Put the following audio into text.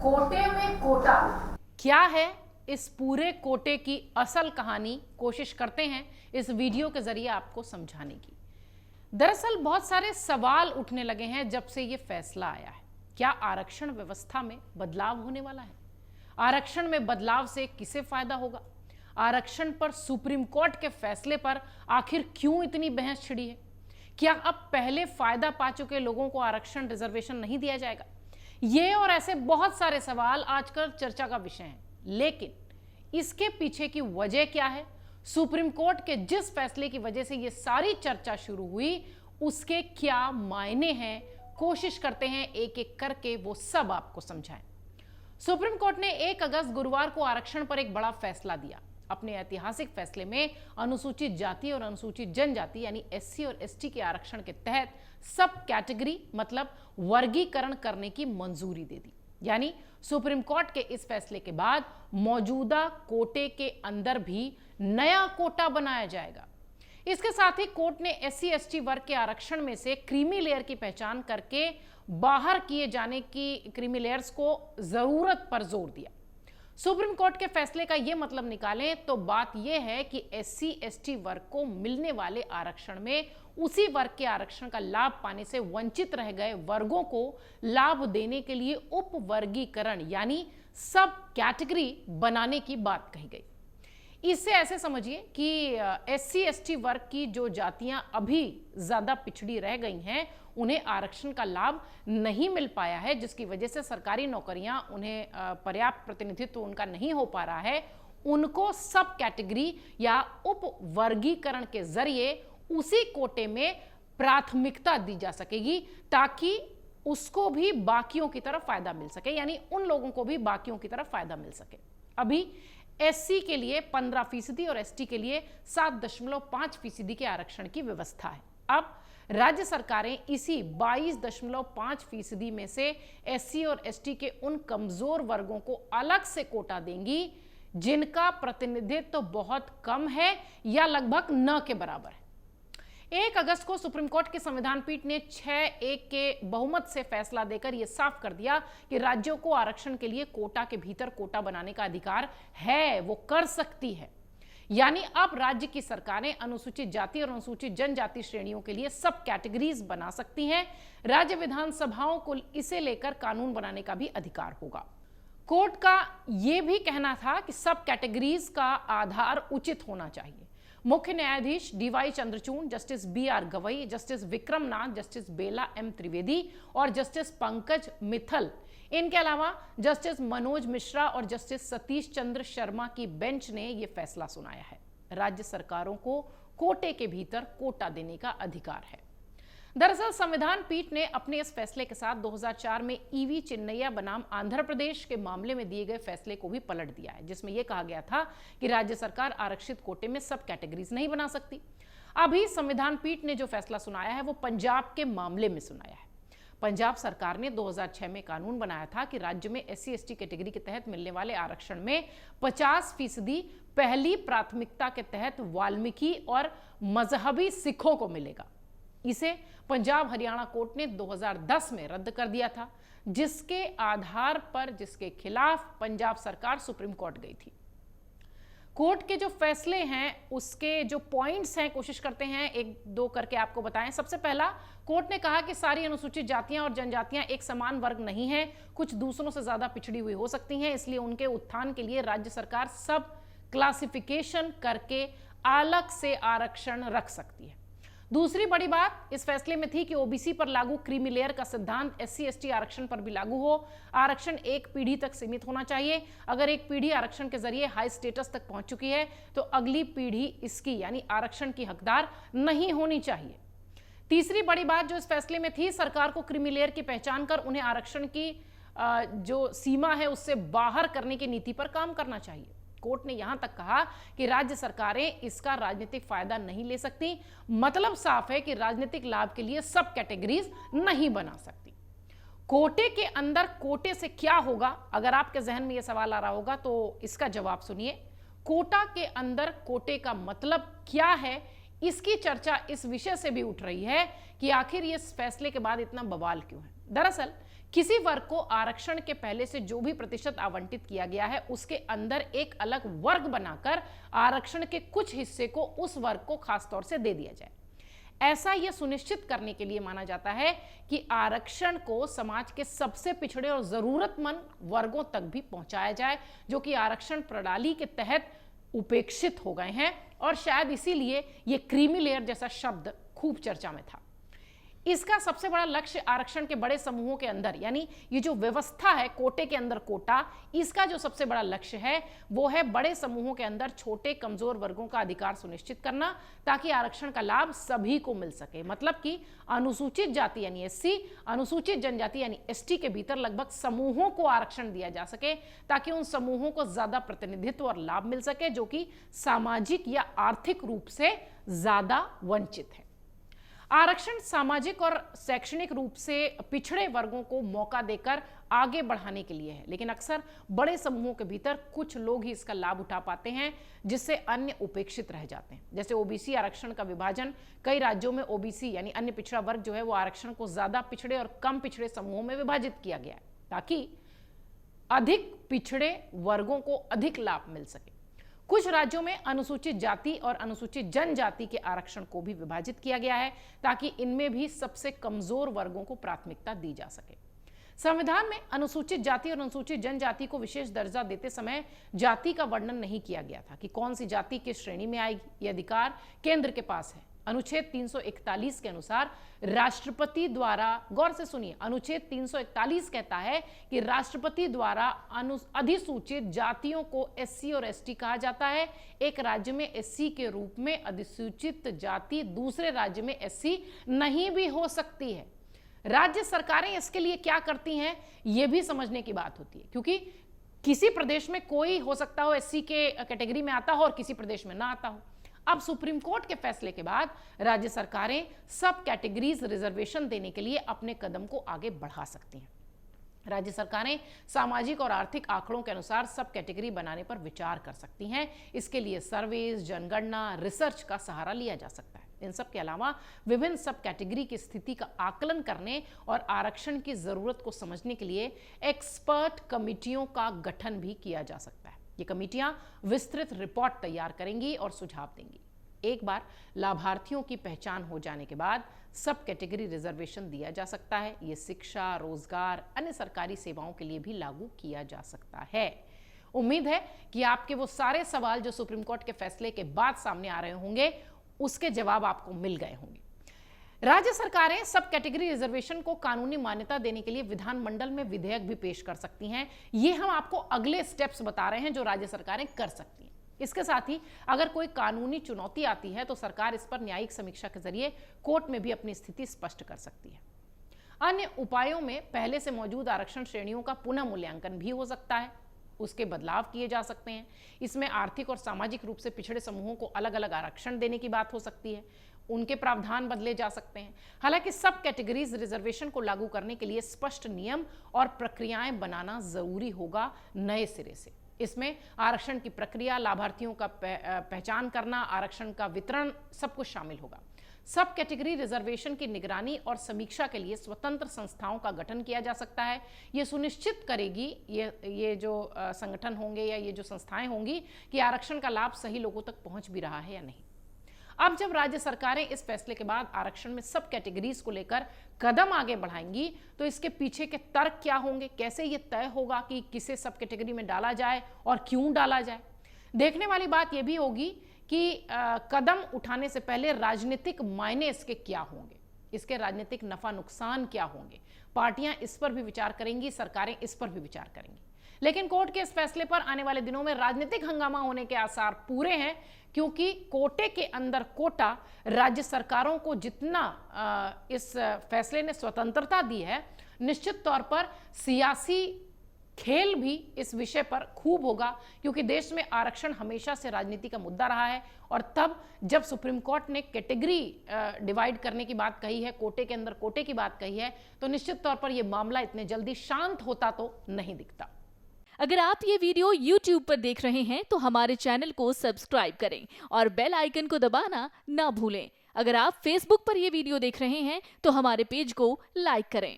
कोटे में कोटा क्या है इस पूरे कोटे की असल कहानी, कोशिश करते हैं इस वीडियो के जरिए आपको समझाने की। दरअसल बहुत सारे सवाल उठने लगे हैं जब से ये फैसला आया है। क्या आरक्षण व्यवस्था में बदलाव होने वाला है? आरक्षण में बदलाव से किसे फायदा होगा? आरक्षण पर सुप्रीम कोर्ट के फैसले पर आखिर क्यों इतनी बहस छिड़ी है? क्या अब पहले फायदा पा चुके लोगों को आरक्षण रिजर्वेशन नहीं दिया जाएगा? ये और ऐसे बहुत सारे सवाल आजकल चर्चा का विषय हैं, लेकिन इसके पीछे की वजह क्या है? सुप्रीम कोर्ट के जिस फैसले की वजह से ये सारी चर्चा शुरू हुई, उसके क्या मायने हैं? कोशिश करते हैं एक एक करके वो सब आपको समझाएं। सुप्रीम कोर्ट ने 1 अगस्त गुरुवार को आरक्षण पर एक बड़ा फैसला दिया। अपने ऐतिहासिक फैसले में अनुसूचित जाति और अनुसूचित जनजाति यानी एससी और एसटी के आरक्षण के तहत सब कैटेगरी मतलब वर्गीकरण करने की मंजूरी दे दी। यानी सुप्रीम कोर्ट के इस फैसले के बाद मौजूदा कोटे के अंदर भी नया कोटा बनाया जाएगा। इसके साथ ही कोर्ट ने एससी एसटी वर्ग के आरक्षण में से क्रीमी लेयर की पहचान करके बाहर किए जाने की क्रीमी लेयर्स को जरूरत पर जोर दिया। सुप्रीम कोर्ट के फैसले का यह मतलब निकालें तो बात यह है कि एससी एसटी वर्ग को मिलने वाले आरक्षण में उसी वर्ग के आरक्षण का लाभ पाने से वंचित रह गए वर्गों को लाभ देने के लिए उपवर्गीकरण यानी सब कैटेगरी बनाने की बात कही गई। इससे ऐसे समझिए कि एससी एसटी वर्ग की जो जातियां अभी ज्यादा पिछड़ी रह गई हैं, उन्हें आरक्षण का लाभ नहीं मिल पाया है, जिसकी वजह से सरकारी नौकरियां उन्हें पर्याप्त प्रतिनिधित्व उनका नहीं हो पा रहा है। उनको सब कैटेगरी या उपवर्गीकरण के जरिए उसी कोटे में प्राथमिकता दी जा सकेगी ताकि उसको भी बाकियों की तरफ फायदा मिल सके, यानी उन लोगों को भी बाकियों की तरफ फायदा मिल सके। अभी एससी के लिए 15% और एसटी के लिए 7.5% के आरक्षण की व्यवस्था है। अब राज्य सरकारें इसी 22.5% में से एससी और एसटी के उन कमजोर वर्गों को अलग से कोटा देंगी जिनका प्रतिनिधित्व तो बहुत कम है या लगभग न के बराबर है। 1 अगस्त को सुप्रीम कोर्ट की संविधान पीठ ने 6-1 के बहुमत से फैसला देकर यह साफ कर दिया कि राज्यों को आरक्षण के लिए कोटा के भीतर कोटा बनाने का अधिकार है, वो कर सकती है। यानी अब राज्य की सरकारें अनुसूचित जाति और अनुसूचित जनजाति श्रेणियों के लिए सब कैटेगरीज बना सकती हैं। राज्य विधानसभाओं को इसे लेकर कानून बनाने का भी अधिकार होगा। कोर्ट का यह भी कहना था कि सब कैटेगरीज का आधार उचित होना चाहिए। मुख्य न्यायाधीश DY Chandrachud, justice BR Gavai, justice Vikram Nath, justice Bela M Trivedi और जस्टिस पंकज मित्तल, इनके अलावा जस्टिस मनोज मिश्रा और जस्टिस सतीश चंद्र शर्मा की बेंच ने यह फैसला सुनाया है। राज्य सरकारों को कोटे के भीतर कोटा देने का अधिकार है। दरअसल संविधान पीठ ने अपने इस फैसले के साथ 2004 में ईवी चिन्नैया बनाम आंध्र प्रदेश के मामले में दिए गए फैसले को भी पलट दिया है, जिसमें यह कहा गया था कि राज्य सरकार आरक्षित कोटे में सब कैटेगरीज नहीं बना सकती। अभी संविधान पीठ ने जो फैसला सुनाया है वो पंजाब के मामले में सुनाया है। पंजाब सरकार ने 2006 में कानून बनाया था कि राज्य में एससी एसटी कैटेगरी के तहत मिलने वाले आरक्षण में 50% पहली प्राथमिकता के तहत वाल्मीकि और मजहबी सिखों को मिलेगा। इसे पंजाब हरियाणा कोर्ट ने 2010 में रद्द कर दिया था, जिसके आधार पर जिसके खिलाफ पंजाब सरकार सुप्रीम कोर्ट गई थी। कोर्ट के जो फैसले हैं उसके जो पॉइंट्स हैं, कोशिश करते हैं 1-2 करके आपको बताएं। सबसे पहला, कोर्ट ने कहा कि सारी अनुसूचित जातियां और जनजातियां एक समान वर्ग नहीं है, कुछ दूसरों से ज्यादा पिछड़ी हुई हो सकती हैं, इसलिए उनके उत्थान के लिए राज्य सरकार सब क्लासिफिकेशन करके अलग से आरक्षण रख सकती है। दूसरी बड़ी बात इस फैसले में थी कि ओबीसी पर लागू क्रीमी लेयर का सिद्धांत एससी एसटी आरक्षण पर भी लागू हो। आरक्षण एक पीढ़ी तक सीमित होना चाहिए। अगर एक पीढ़ी आरक्षण के जरिए हाई स्टेटस तक पहुंच चुकी है तो अगली पीढ़ी इसकी यानी आरक्षण की हकदार नहीं होनी चाहिए। तीसरी बड़ी बात जो इस फैसले में थी, सरकार को क्रीमी लेयर की पहचान कर उन्हें आरक्षण की जो सीमा है उससे बाहर करने की नीति पर काम करना चाहिए। कोर्ट ने यहां तक कहा कि राज्य सरकारें इसका राजनीतिक फायदा नहीं ले सकती। मतलब साफ है कि राजनीतिक लाभ के लिए सब कैटेगरीज नहीं बना सकती। कोटे के अंदर कोटे से क्या होगा, अगर आपके जहन में यह सवाल आ रहा होगा तो इसका जवाब सुनिए। कोटा के अंदर कोटे का मतलब क्या है, इसकी चर्चा इस विषय से भी उठ रही है कि आखिर इस फैसले के बाद इतना बवाल क्यों है। दरअसल किसी वर्ग को आरक्षण के पहले से जो भी प्रतिशत आवंटित किया गया है उसके अंदर एक अलग वर्ग बनाकर आरक्षण के कुछ हिस्से को उस वर्ग को खासतौर से दे दिया जाए। ऐसा यह सुनिश्चित करने के लिए माना जाता है कि आरक्षण को समाज के सबसे पिछड़े और जरूरतमंद वर्गों तक भी पहुंचाया जाए, जो कि आरक्षण प्रणाली के तहत उपेक्षित हो गए हैं और शायद इसीलिए यह क्रीमी लेयर जैसा शब्द खूब चर्चा में था। इसका सबसे बड़ा लक्ष्य आरक्षण के बड़े समूहों के अंदर, यानी ये जो व्यवस्था है कोटे के अंदर कोटा, इसका जो सबसे बड़ा लक्ष्य है वो है बड़े समूहों के अंदर छोटे कमजोर वर्गों का अधिकार सुनिश्चित करना, ताकि आरक्षण का लाभ सभी को मिल सके। मतलब कि अनुसूचित जाति यानी एससी, अनुसूचित जनजाति यानी एसटी के भीतर लगभग समूहों को आरक्षण दिया जा सके, ताकि उन समूहों को ज्यादा प्रतिनिधित्व और लाभ मिल सके जो कि सामाजिक या आर्थिक रूप से ज्यादा वंचित है। आरक्षण सामाजिक और शैक्षणिक रूप से पिछड़े वर्गों को मौका देकर आगे बढ़ाने के लिए है, लेकिन अक्सर बड़े समूहों के भीतर कुछ लोग ही इसका लाभ उठा पाते हैं, जिससे अन्य उपेक्षित रह जाते हैं। जैसे ओबीसी आरक्षण का विभाजन कई राज्यों में ओबीसी यानी अन्य पिछड़ा वर्ग जो है वो आरक्षण को ज्यादा पिछड़े और कम पिछड़े समूहों में विभाजित किया गया है, ताकि अधिक पिछड़े वर्गों को अधिक लाभ मिल सके। कुछ राज्यों में अनुसूचित जाति और अनुसूचित जनजाति के आरक्षण को भी विभाजित किया गया है, ताकि इनमें भी सबसे कमजोर वर्गों को प्राथमिकता दी जा सके। संविधान में अनुसूचित जाति और अनुसूचित जनजाति को विशेष दर्जा देते समय जाति का वर्णन नहीं किया गया था कि कौन सी जाति किस श्रेणी में आएगी। यह अधिकार केंद्र के पास है। अनुच्छेद 341 के अनुसार राष्ट्रपति द्वारा, गौर से सुनिए, अनुच्छेद 341 कहता है कि राष्ट्रपति द्वारा अधिसूचित जातियों को एससी और एसटी कहा जाता है। एक राज्य में एससी के रूप में अधिसूचित जाति दूसरे राज्य में एससी नहीं भी हो सकती है। राज्य सरकारें इसके लिए क्या करती हैं, यह भी समझने की बात होती है, क्योंकि किसी प्रदेश में कोई हो सकता हो एससी के कैटेगरी में आता हो और किसी प्रदेश में ना आता हो। अब सुप्रीम कोर्ट के फैसले के बाद राज्य सरकारें सब कैटेगरीज रिजर्वेशन देने के लिए अपने कदम को आगे बढ़ा सकती हैं। राज्य सरकारें सामाजिक और आर्थिक आंकड़ों के अनुसार सब कैटेगरी बनाने पर विचार कर सकती हैं। इसके लिए सर्वेज, जनगणना, रिसर्च का सहारा लिया जा सकता है। इन सब के अलावा विभिन्न सब कैटेगरी की स्थिति का आकलन करने और आरक्षण की जरूरत को समझने के लिए एक्सपर्ट कमिटियों का गठन भी किया जा सकता है। ये कमिटियां विस्तृत रिपोर्ट तैयार करेंगी और सुझाव देंगी। एक बार लाभार्थियों की पहचान हो जाने के बाद सब कैटेगरी रिजर्वेशन दिया जा सकता है। ये शिक्षा, रोजगार, अन्य सरकारी सेवाओं के लिए भी लागू किया जा सकता है। उम्मीद है कि आपके वो सारे सवाल जो सुप्रीम कोर्ट के फैसले के बाद सामने आ रहे होंगे, उसके जवाब आपको मिल गए होंगे। राज्य सरकारें सब कैटेगरी रिजर्वेशन को कानूनी मान्यता देने के लिए विधानमंडल में विधेयक भी पेश कर सकती हैं। ये हम आपको अगले स्टेप्स बता रहे हैं जो राज्य सरकारें कर सकती हैं। इसके साथ ही अगर कोई कानूनी चुनौती आती है तो सरकार इस पर न्यायिक समीक्षा के जरिए कोर्ट में भी अपनी स्थिति स्पष्ट कर सकती है। अन्य उपायों में पहले से मौजूद आरक्षण श्रेणियों का पुनः मूल्यांकन भी हो सकता है, उसके बदलाव किए जा सकते हैं। इसमें आर्थिक और सामाजिक रूप से पिछड़े समूहों को अलग अलग आरक्षण देने की बात हो सकती है, उनके प्रावधान बदले जा सकते हैं। हालांकि सब कैटेगरीज रिजर्वेशन को लागू करने के लिए स्पष्ट नियम और प्रक्रियाएं बनाना जरूरी होगा नए सिरे से। इसमें आरक्षण की प्रक्रिया, लाभार्थियों का पहचान करना, आरक्षण का वितरण, सब कुछ शामिल होगा। सब कैटेगरी रिजर्वेशन की निगरानी और समीक्षा के लिए स्वतंत्र संस्थाओं का गठन किया जा सकता है। यह सुनिश्चित करेगी, ये जो संगठन होंगे या ये जो संस्थाएं होंगी, कि आरक्षण का लाभ सही लोगों तक पहुंच भी रहा है या नहीं। अब जब राज्य सरकारें इस फैसले के बाद आरक्षण में सब कैटेगरीज को लेकर कदम आगे बढ़ाएंगी, तो इसके पीछे के तर्क क्या होंगे, कैसे ये तय होगा कि किसे सब कैटेगरी में डाला जाए और क्यों डाला जाए। देखने वाली बात यह भी होगी कि कदम उठाने से पहले राजनीतिक मायने इसके क्या होंगे, इसके राजनीतिक नफा नुकसान क्या होंगे। पार्टियां इस पर भी विचार करेंगी, सरकारें इस पर भी विचार करेंगी। लेकिन कोर्ट के इस फैसले पर आने वाले दिनों में राजनीतिक हंगामा होने के आसार पूरे हैं, क्योंकि कोटे के अंदर कोटा राज्य सरकारों को जितना इस फैसले ने स्वतंत्रता दी है, निश्चित तौर पर सियासी खेल भी इस विषय पर खूब होगा, क्योंकि देश में आरक्षण हमेशा से राजनीति का मुद्दा रहा है। और तब जब सुप्रीम कोर्ट ने कैटेगरी डिवाइड करने की बात कही है, कोटे के अंदर कोटे की बात कही है, तो निश्चित तौर पर यह मामला इतने जल्दी शांत होता तो नहीं दिखता। अगर आप ये वीडियो YouTube पर देख रहे हैं तो हमारे चैनल को सब्सक्राइब करें और बेल आइकन को दबाना ना भूलें। अगर आप Facebook पर ये वीडियो देख रहे हैं तो हमारे पेज को लाइक करें।